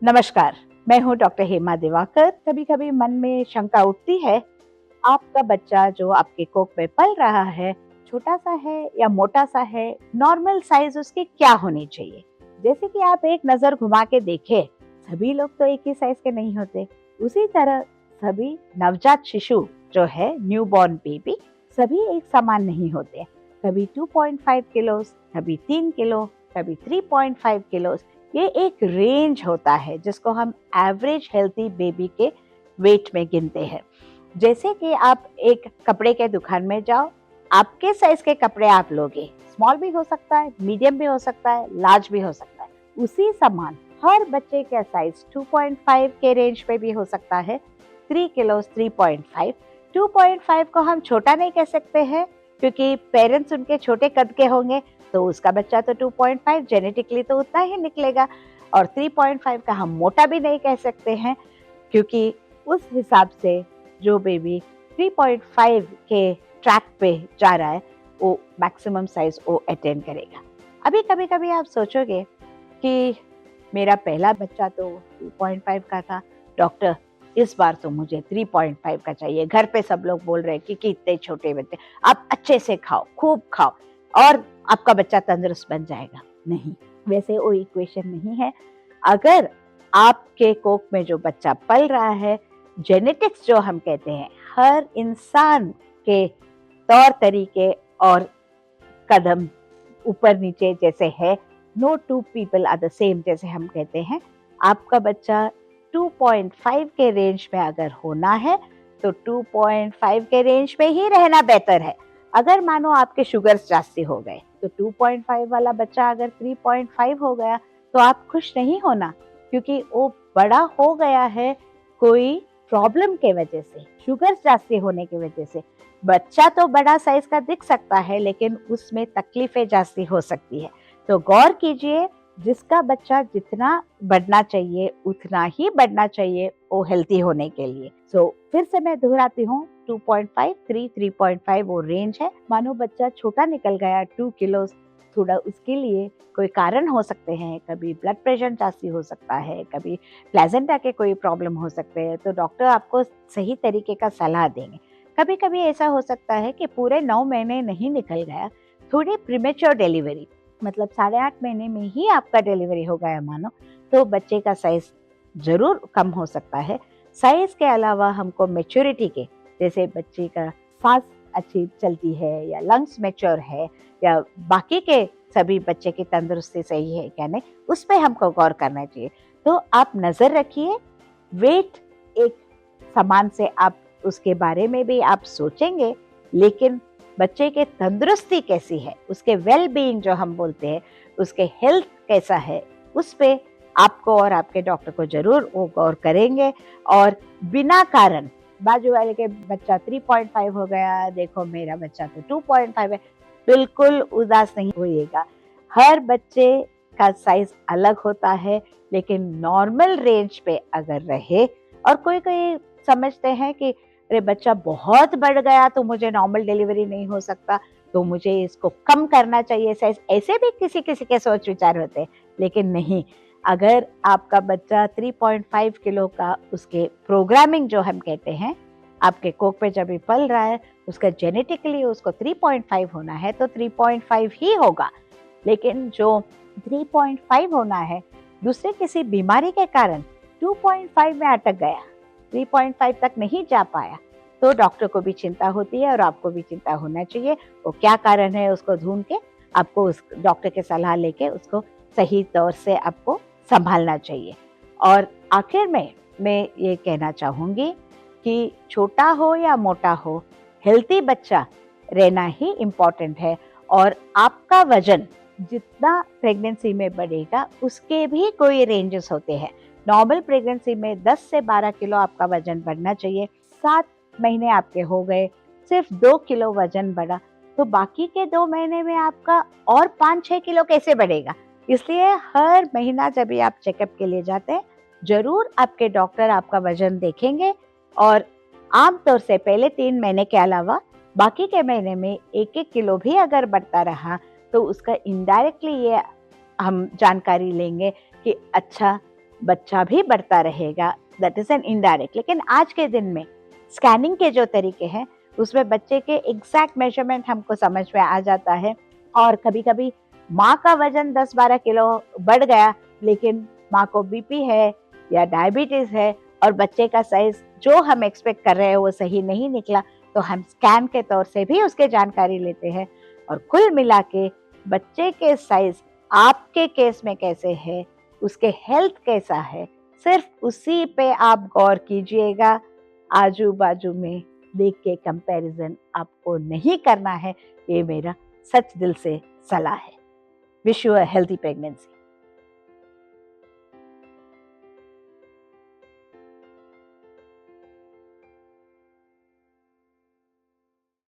नमस्कार, मैं हूँ डॉक्टर हेमा दिवाकर। कभी कभी मन में शंका उठती है, आपका बच्चा जो आपके कोख में पल रहा है, छोटा सा है या मोटा सा है, नॉर्मल साइज उसकी क्या होनी चाहिए। जैसे कि आप एक नजर घुमा के देखें, सभी लोग तो एक ही साइज के नहीं होते। उसी तरह सभी नवजात शिशु जो है, न्यूबॉर्न बेबी, सभी एक समान नहीं होते। कभी 2.5 किलो, कभी 3 किलो, कभी 3.5 किलो। ये एक रेंज होता है जिसको हम एवरेज हेल्थी बेबी के वेट में गिनते हैं। जैसे कि आप एक कपड़े के दुकान में जाओ, आपके साइज के कपड़े आप लोगे, स्मॉल भी हो सकता है, मीडियम भी हो सकता है, लार्ज भी हो सकता है। उसी समान हर बच्चे का साइज 2.5 के रेंज पे भी हो सकता है, 3 किलो, 3.5। 2.5 को हम छोटा नहीं कह सकते हैं क्योंकि पेरेंट्स उनके छोटे कद के होंगे, तो उसका बच्चा तो 2.5 जेनेटिकली तो उतना ही निकलेगा। और 3.5 का हम मोटा भी नहीं कह सकते हैं क्योंकि उस हिसाब से जो बेबी 3.5 के ट्रैक पे जा रहा है, वो मैक्सिमम साइज वो अटेन करेगा। अभी कभी कभी आप सोचोगे कि मेरा पहला बच्चा तो 2.5 का था, डॉक्टर इस बार तो मुझे 3.5 का चाहिए। घर पे सब लोग बोल रहे हैं कि इतने छोटे बच्चे, आप अच्छे से खाओ, खूब खाओ और आपका बच्चा तंदुरुस्त बन जाएगा। नहीं, वैसे वो इक्वेशन नहीं है। अगर आपके कोख में जो बच्चा पल रहा है, जेनेटिक्स जो हम कहते हैं, हर इंसान के तौर तरीके और कदम ऊपर नीचे जैसे है, no two people are the same, जैसे हम कहते हैं। आपका बच्चा 2.5 के रेंज में अगर होना है तो 2.5 के रेंज में ही रहना बेहतर है। अगर मानो आपके शुगर्स जास्ती हो गए तो 2.5 वाला बच्चा अगर 3.5 हो गया तो आप खुश नहीं होना, क्योंकि वो बड़ा हो गया है कोई प्रॉब्लम के वजह से, शुगर्स जास्ती होने की वजह से। बच्चा तो बड़ा साइज का दिख सकता है लेकिन उसमें तकलीफें जास्ती हो सकती है। तो गौर कीजिए, जिसका बच्चा जितना बढ़ना चाहिए उतना ही बढ़ना चाहिए वो हेल्थी होने के लिए। फिर से मैं दोहराती हूँ, 2.5, 3.5 वो रेंज है। मानो बच्चा छोटा निकल गया 2 किलो, थोड़ा उसके लिए कोई कारण हो सकते हैं, कभी ब्लड प्रेशर जास्ती हो सकता है, कभी प्लेजेंटा के कोई प्रॉब्लम हो सकते हैं, तो डॉक्टर आपको सही तरीके का सलाह देंगे। कभी कभी ऐसा हो सकता है कि पूरे 9 महीने नहीं निकल गया, थोड़ी प्रीमेच्योर डिलीवरी, मतलब 8.5 महीने में ही आपका डिलीवरी हो गया मानो, तो बच्चे का साइज जरूर कम हो सकता है। साइज के अलावा हमको मेच्योरिटी के, जैसे बच्चे का सांस अच्छी चलती है या लंग्स मेच्योर है या बाकी के सभी बच्चे की तंदुरुस्ती सही है क्या नहीं, उस पर हमको गौर करना चाहिए। तो आप नजर रखिए, वेट एक सामान से आप उसके बारे में भी आप सोचेंगे, लेकिन बच्चे के तंदुरुस्ती कैसी है, उसके वेल बीइंग जो हम बोलते हैं, उसके हेल्थ कैसा है, उस पे आपको और आपके डॉक्टर को जरूर वो गौर करेंगे। और बिना कारण बाजू वाले के बच्चा 3.5 हो गया, देखो मेरा बच्चा तो 2.5 है, बिल्कुल उदास नहीं होइएगा। हर बच्चे का साइज अलग होता है, लेकिन नॉर्मल रेंज पे अगर रहे, और कोई कोई समझते हैं कि अरे बच्चा बहुत बढ़ गया तो मुझे नॉर्मल डिलीवरी नहीं हो सकता, तो मुझे इसको कम करना चाहिए साइज, ऐसे भी किसी किसी के सोच विचार होते हैं। लेकिन नहीं, अगर आपका बच्चा 3.5 किलो का, उसके प्रोग्रामिंग जो हम कहते हैं, आपके कोख पे जब भी पल रहा है, उसका जेनेटिकली उसको 3.5 होना है तो 3.5 ही होगा। लेकिन जो 3.5 होना है, दूसरे किसी बीमारी के कारण 2.5 में अटक गया, 3.5 तक नहीं जा पाया, तो डॉक्टर को भी चिंता होती है और आपको भी चिंता होना चाहिए। वो क्या कारण है उसको ढूंढ के आपको उस डॉक्टर के सलाह लेके उसको सही तौर से आपको संभालना चाहिए। और आखिर में मैं ये कहना चाहूँगी कि छोटा हो या मोटा हो, हेल्थी बच्चा रहना ही इम्पॉर्टेंट है। और आपका वजन जितना प्रेगनेंसी में बढ़ेगा उसके भी कोई रेंजेस होते हैं। नॉर्मल प्रेगनेंसी में 10 से 12 किलो आपका वजन बढ़ना चाहिए। 7 महीने आपके हो गए, सिर्फ 2 किलो वजन बढ़ा, तो बाकी के 2 महीने में आपका और 5-6 किलो कैसे बढ़ेगा। इसलिए हर महीना जब भी आप चेकअप के लिए जाते हैं, जरूर आपके डॉक्टर आपका वजन देखेंगे। और आमतौर से पहले 3 महीने के अलावा बाकी के महीने में 1-1 किलो भी अगर बढ़ता रहा, तो उसका इनडायरेक्टली ये हम जानकारी लेंगे कि अच्छा, बच्चा भी बढ़ता रहेगा, दैट इज एन इनडायरेक्ट। लेकिन आज के दिन में स्कैनिंग के जो तरीके हैं उसमें बच्चे के एग्जैक्ट मेजरमेंट हमको समझ में आ जाता है। और कभी कभी माँ का वजन 10-12 किलो बढ़ गया, लेकिन माँ को बीपी है या डायबिटीज है और बच्चे का साइज जो हम एक्सपेक्ट कर रहे हैं वो सही नहीं निकला, तो हम स्कैन के तौर से भी उसके जानकारी लेते हैं। और कुल मिला के बच्चे के साइज आपके केस में कैसे है, उसके हेल्थ कैसा है, सिर्फ उसी पे आप गौर कीजिएगा। आजू बाजू में देख के कंपैरिजन आपको नहीं करना है, ये मेरा सच दिल से सलाह है। Wish you a healthy pregnancy.